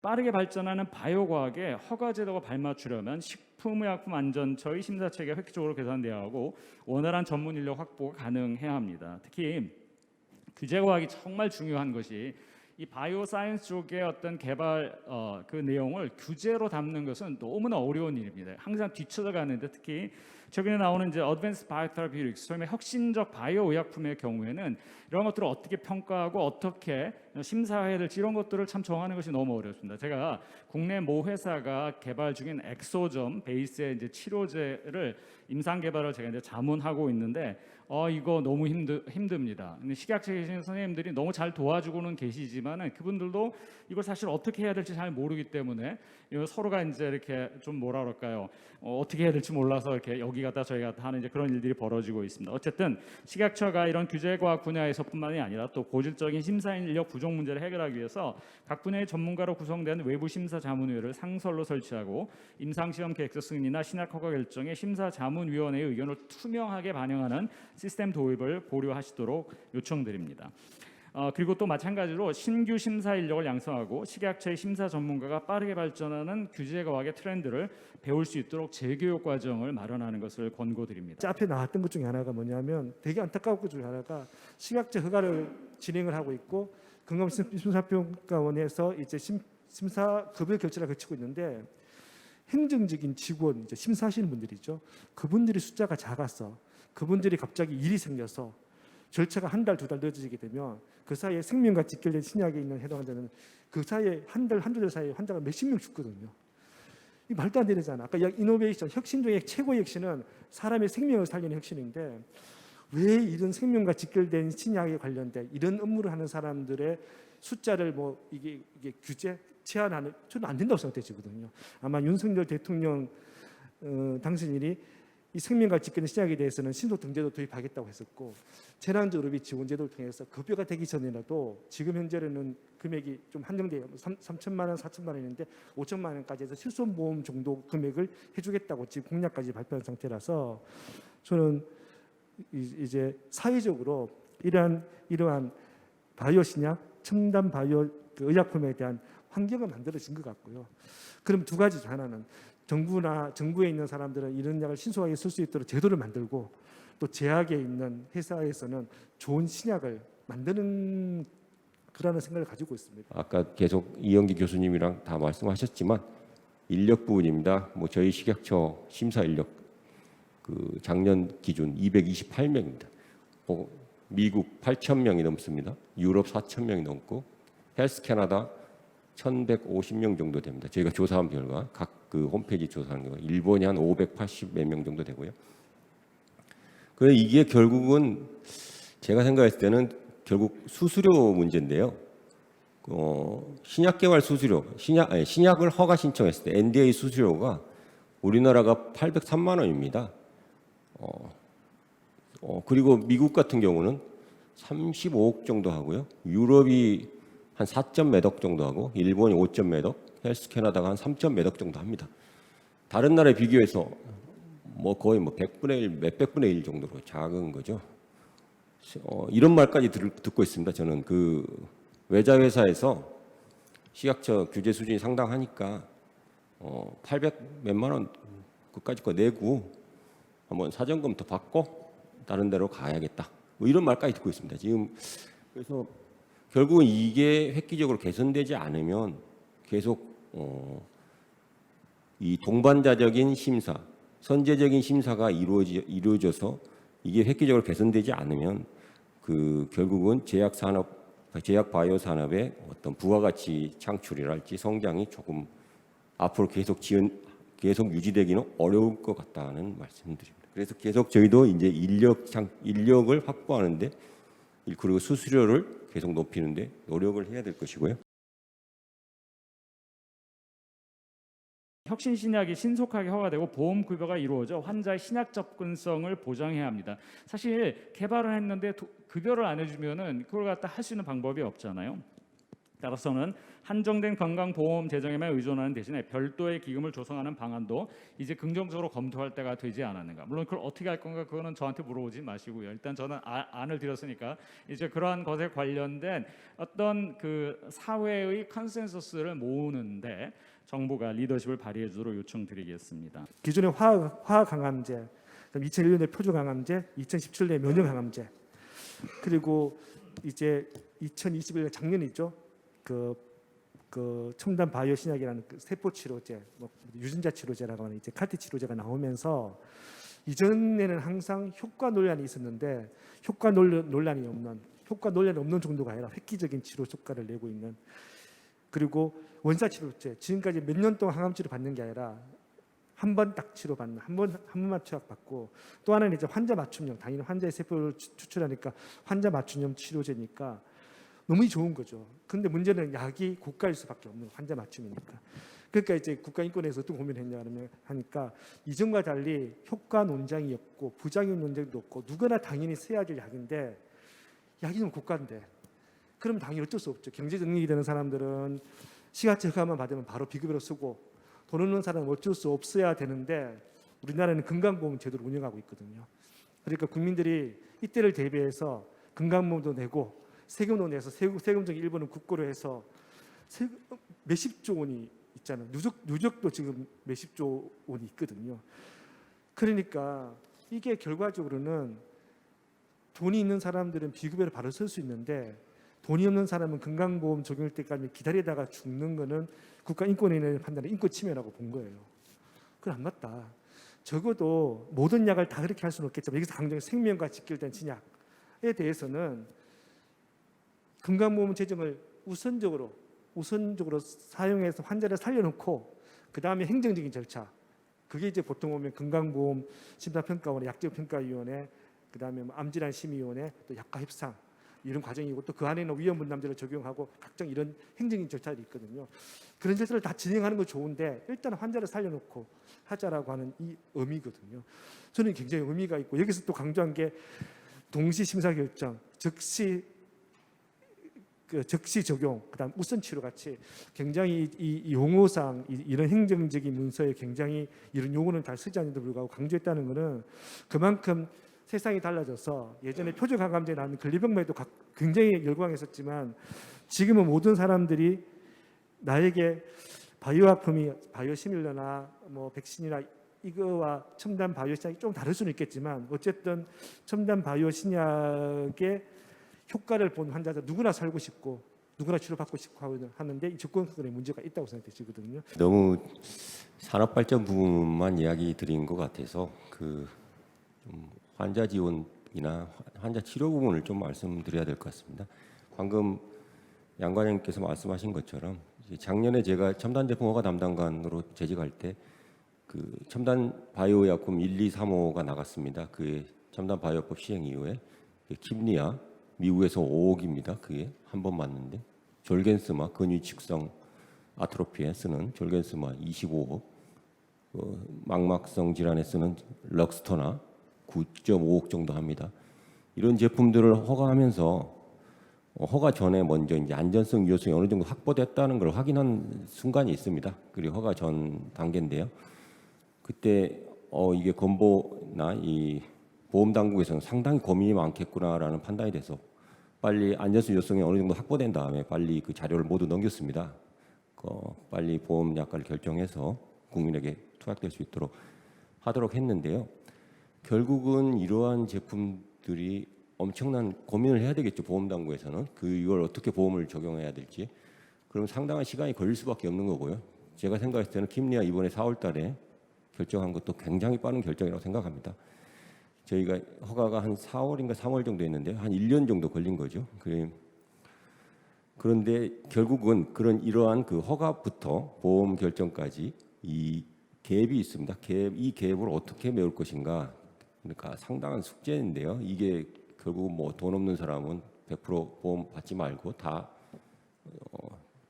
빠르게 발전하는 바이오 과학에 허가 제도가 발맞추려면 식품의약품안전처의 심사 체계가 획기적으로 개선돼야 하고 원활한 전문 인력 확보가 가능해야 합니다. 특히 규제 과학이 정말 중요한 것이 이 바이오 사이언스 쪽의 어떤 개발 그 내용을 규제로 담는 것은 너무나 어려운 일입니다. 항상 뒤쳐져 가는데, 특히 최근에 나오는 이제 어드밴스 바이오테라피틱스, 소위 혁신적 바이오 의약품의 경우에는 이런 것들을 어떻게 평가하고 어떻게 심사해야 될지 이런 것들을 참 정하는 것이 너무 어렵습니다. 제가 국내 모 회사가 개발 중인 엑소점 베이스의 이제 치료제를 임상 개발을 제가 이제 자문하고 있는데 이거 너무 힘듭니다. 식약처에 계신 선생님들이 너무 잘 도와주고는 계시지만은 그분들도 이걸 사실 어떻게 해야 될지 잘 모르기 때문에 서로가 이제 이렇게 좀 뭐라 그럴까요? 어떻게 해야 될지 몰라서 이렇게 여기 갔다 저기 갔다 하는 이제 그런 일들이 벌어지고 있습니다. 어쨌든 식약처가 이런 규제과학 분야에서뿐만이 아니라 또 고질적인 심사인 인력 부족 문제를 해결하기 위해서 각 분야의 전문가로 구성된 외부 심사 자문위원회를 상설로 설치하고 임상시험 계획서 승인이나 신약 허가 결정에 심사 자문위원회의 의견을 투명하게 반영하는 시스템 도입을 고려하시도록 요청드립니다. 그리고 또 마찬가지로 신규 심사 인력을 양성하고 식약처의 심사 전문가가 빠르게 발전하는 규제과학의 트렌드를 배울 수 있도록 재교육 과정을 마련하는 것을 권고드립니다. 앞에 나왔던 것 중에 하나가 뭐냐면 되게 안타까운 것 중에 하나가 식약처 허가를 진행을 하고 있고 건강심사평가원에서 이제 심사 급여 결제를 거치고 있는데 행정적인 직원 이제 심사하시는 분들이죠. 그분들이 숫자가 작아서 그분들이 갑자기 일이 생겨서 절차가 한 달, 두 달 늦어지게 되면 그 사이에 생명과 직결된 신약에 있는 해당되는 그 사이에 한 달, 한두 달 사이에 환자가 몇십 명 죽거든요. 이 말도 안 되잖아. 아까 이노베이션, 혁신 중에 최고의 혁신은 사람의 생명을 살리는 혁신인데 왜 이런 생명과 직결된 신약에 관련된 이런 업무를 하는 사람들의 숫자를 뭐 이게 규제 제한하는 저는 안 된다고 생각되거든요. 아마 윤석열 대통령 당선인이 이 생명과 직결된 신약에 대해서는 신속 등재도 도입하겠다고 했었고 재난조르비 지원제도를 통해서 급여가 되기 전이라도 지금 현재는 금액이 좀 한정돼요. 3천만 원, 4천만 원인데 5천만 원까지 해서 실손보험 정도 금액을 해주겠다고 지금 공약까지 발표한 상태라서 저는 이제 사회적으로 이러한 바이오 신약, 첨단 바이오 의약품에 대한 환경은 만들어진 것 같고요. 그럼 두 가지죠. 하나는 정부에 있는 사람들은 이런 약을 신속하게 쓸 수 있도록 제도를 만들고 또 제약에 있는 회사에서는 좋은 신약을 만드는 그러한 생각을 가지고 있습니다. 아까 계속 이영기 교수님이랑 다 말씀하셨지만 인력 부분입니다. 뭐 저희 식약처 심사 인력 그 작년 기준 228명입니다. 미국 8,000명이 넘습니다. 유럽 4,000명이 넘고 헬스 캐나다 1,150명 정도 됩니다. 저희가 조사한 결과 각 그 홈페이지 조사한 결과 일본이 한 580몇 명 정도 되고요. 그래서 이게 결국은 제가 생각했을 때는 결국 수수료 문제인데요. 신약 개발 수수료, 신약을 허가 신청했을 때 NDA 수수료가 우리나라가 803만 원입니다. 그리고 미국 같은 경우는 35억 정도 하고요. 유럽이 한 4점 몇억 정도 하고 일본이 5점 몇억, 헬스 캐나다가 한 3점 몇억 정도 합니다. 다른 나라에 비교해서 뭐 거의 뭐 100분의 1, 몇백 분의 1 정도로 작은 거죠. 이런 말까지 듣고 있습니다. 저는 그 외자 회사에서 식약처 규제 수준이 상당하니까 800 몇만 원 그까짓 거 내고 한번 사전 검토 받고 다른 데로 가야겠다. 뭐 이런 말까지 듣고 있습니다. 지금 그래서 결국은 이게 획기적으로 개선되지 않으면 계속 이 동반자적인 심사, 선제적인 심사가 이루어져서 이게 획기적으로 개선되지 않으면 그 결국은 제약 바이오 산업의 어떤 부가가치 창출이랄지 성장이 조금 앞으로 계속 유지되기는 어려울 것 같다는 말씀드립니다. 그래서 계속 저희도 이제 인력을 확보하는데 그리고 수수료를 계속 높이는데 노력을 해야 될 것이고요. 혁신 신약이 신속하게 허가되고 보험 급여가 이루어져 환자의 신약 접근성을 보장해야 합니다. 사실 개발을 했는데 급여를 안 해주면은 그걸 갖다 할 수 있는 방법이 없잖아요. 따라서는 한정된 건강보험 재정에만 의존하는 대신에 별도의 기금을 조성하는 방안도 이제 긍정적으로 검토할 때가 되지 않았는가. 물론 그걸 어떻게 할 건가 그거는 저한테 물어보지 마시고요. 일단 저는 안을 드렸으니까 이제 그러한 것에 관련된 어떤 그 사회의 컨센서스를 모으는데 정부가 리더십을 발휘해 주도록 요청드리겠습니다. 기존의 화학 강암제, 2001년에 표적 강암제, 2017년에 면역 강암제, 그리고 이제 2021년 작년이죠. 그 첨단 바이오 신약이라는 그 세포 치료제, 뭐 유전자 치료제라고 하는 이제 카티 치료제가 나오면서 이전에는 항상 효과 논란이 있었는데 효과 논란이 없는 정도가 아니라 획기적인 치료 효과를 내고 있는, 그리고 원사 치료제, 지금까지 몇 년 동안 항암 치료 받는 게 아니라 한 번 딱 치료 받는, 한 번만 투약 받고, 또 하나는 이제 환자 맞춤형, 당연히 환자의 세포를 추출하니까 환자 맞춤형 치료제니까 너무 좋은 거죠. 그런데 문제는 약이 고가일 수밖에 없는, 환자 맞춤이니까. 그러니까 이제 국가인권에서 어떤 고민을 했냐 하니까 이전과 달리 효과 논쟁이 없고 부작용 논쟁도 없고 누구나 당연히 써야 될 약인데 약이 좀 고가인데 그럼 당연히 어쩔 수 없죠. 경제 능력이 되는 사람들은 시가처 허가만 받으면 바로 비급여로 쓰고 돈 없는 사람은 어쩔 수 없어야 되는데 우리나라는 건강보험 제도를 운영하고 있거든요. 그러니까 국민들이 이때를 대비해서 건강보험도 내고 세금도 내서 세금적 일부는 국고로 해서 몇십조 원이 있잖아요. 누적도 지금 몇십조 원이 있거든요. 그러니까 이게 결과적으로는 돈이 있는 사람들은 비급여를 바로 쓸 수 있는데 돈이 없는 사람은 건강보험 적용할 때까지 기다리다가 죽는 거는 국가인권위원회의 판단에 인권 침해라고 본 거예요. 그건 안 맞다. 적어도 모든 약을 다 그렇게 할 수는 없겠지만 여기서 강조한 생명과 직결된 진약에 대해서는 건강보험 재정을 우선적으로 사용해서 환자를 살려놓고 그 다음에 행정적인 절차, 그게 이제 보통 보면 건강보험 심사평가원회, 약제평가위원회, 그 다음에 암질환심의위원회, 또 약과 협상 이런 과정이고 또 그 안에는 위험분담제를 적용하고 각종 이런 행정적인 절차들이 있거든요. 그런 절차를 다 진행하는 건 좋은데 일단 환자를 살려놓고 하자라고 하는 이 의미거든요. 저는 굉장히 의미가 있고 여기서 또 강조한 게 동시 심사 결정, 즉시 적용, 그다음 우선 치료 같이 굉장히 이 용어상 이런 행정적인 문서에 굉장히 이런 용어는 잘 쓰지 않는데도 불구하고 강조했다는 것은 그만큼 세상이 달라져서 예전에 표적 항암제 나오는 글리병만 해도 굉장히 열광했었지만 지금은 모든 사람들이 나에게 바이오약품이 바이오시밀러나 뭐 백신이나 이거와 첨단 바이오 신약이 좀 다를 수는 있겠지만 어쨌든 첨단 바이오 신약의 효과를 본 환자들 누구나 살고 싶고 누구나 치료받고 싶고 하는데 이 접근성에 문제가 있다고 생각되시거든요. 너무 산업 발전 부분만 이야기 드린 것 같아서 좀 환자 지원이나 환자 치료 부분을 좀 말씀드려야 될 것 같습니다. 방금 양 과장님께서 말씀하신 것처럼 작년에 제가 첨단 제품 허가 담당관으로 재직할 때 그 첨단 바이오 약품 1, 2, 3호가 나갔습니다. 그게 첨단 바이오법 시행 이후에 킴리아 미국에서 5억입니다. 그게 한 번 맞는데 졸겐스마 근위 축성 아트로피에 쓰는 졸겐스마 25억, 망막성 질환에 쓰는 럭스터나 9.5억 정도 합니다. 이런 제품들을 허가하면서 허가 전에 먼저 이제 안전성, 유효성이 어느 정도 확보됐다는 걸 확인한 순간이 있습니다. 그리고 허가 전 단계인데요. 그때 이게 건보나 이 보험 당국에서는 상당히 고민이 많겠구나라는 판단이 돼서 빨리 안전성, 유효성이 어느 정도 확보된 다음에 빨리 그 자료를 모두 넘겼습니다. 빨리 보험 약관을 결정해서 국민에게 투약될 수 있도록 하도록 했는데요. 결국은 이러한 제품들이 엄청난 고민을 해야 되겠죠. 보험 당국에서는 이걸 어떻게 보험을 적용해야 될지. 그럼 상당한 시간이 걸릴 수밖에 없는 거고요. 제가 생각했을 때는 킴리아 이번에 4월달에 결정한 것도 굉장히 빠른 결정이라고 생각합니다. 저희가 허가가 한 4월인가 3월 정도 했는데 한 1년 정도 걸린 거죠. 그런데 결국은 이러한 그 허가부터 보험 결정까지 이 갭이 있습니다. 이 갭을 어떻게 메울 것인가. 그러니까 상당한 숙제인데요. 이게 결국 뭐 돈 없는 사람은 100% 보험 받지 말고 다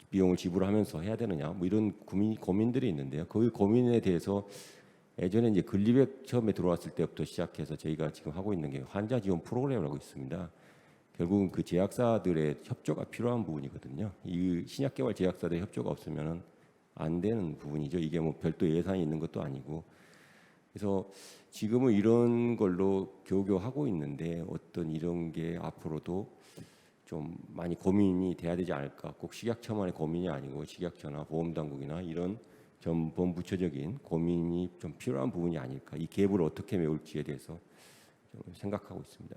비용을 지불하면서 해야 되느냐. 뭐 이런 고민들이 있는데요. 그 고민에 대해서 예전에 이제 글리백 처음에 들어왔을 때부터 시작해서 저희가 지금 하고 있는 게 환자 지원 프로그램이라고 있습니다. 결국은 그 제약사들의 협조가 필요한 부분이거든요. 이 신약 개발 제약사들의 협조가 없으면은 안 되는 부분이죠. 이게 뭐 별도 예산이 있는 것도 아니고. 그래서 지금은 이런 걸로 교교하고 있는데 어떤 이런 게 앞으로도 좀 많이 고민이 돼야 되지 않을까. 꼭 식약처만의 고민이 아니고 식약처나 보험당국이나 이런 전 범부처적인 고민이 좀 필요한 부분이 아닐까. 이 갭을 어떻게 메울지에 대해서 좀 생각하고 있습니다.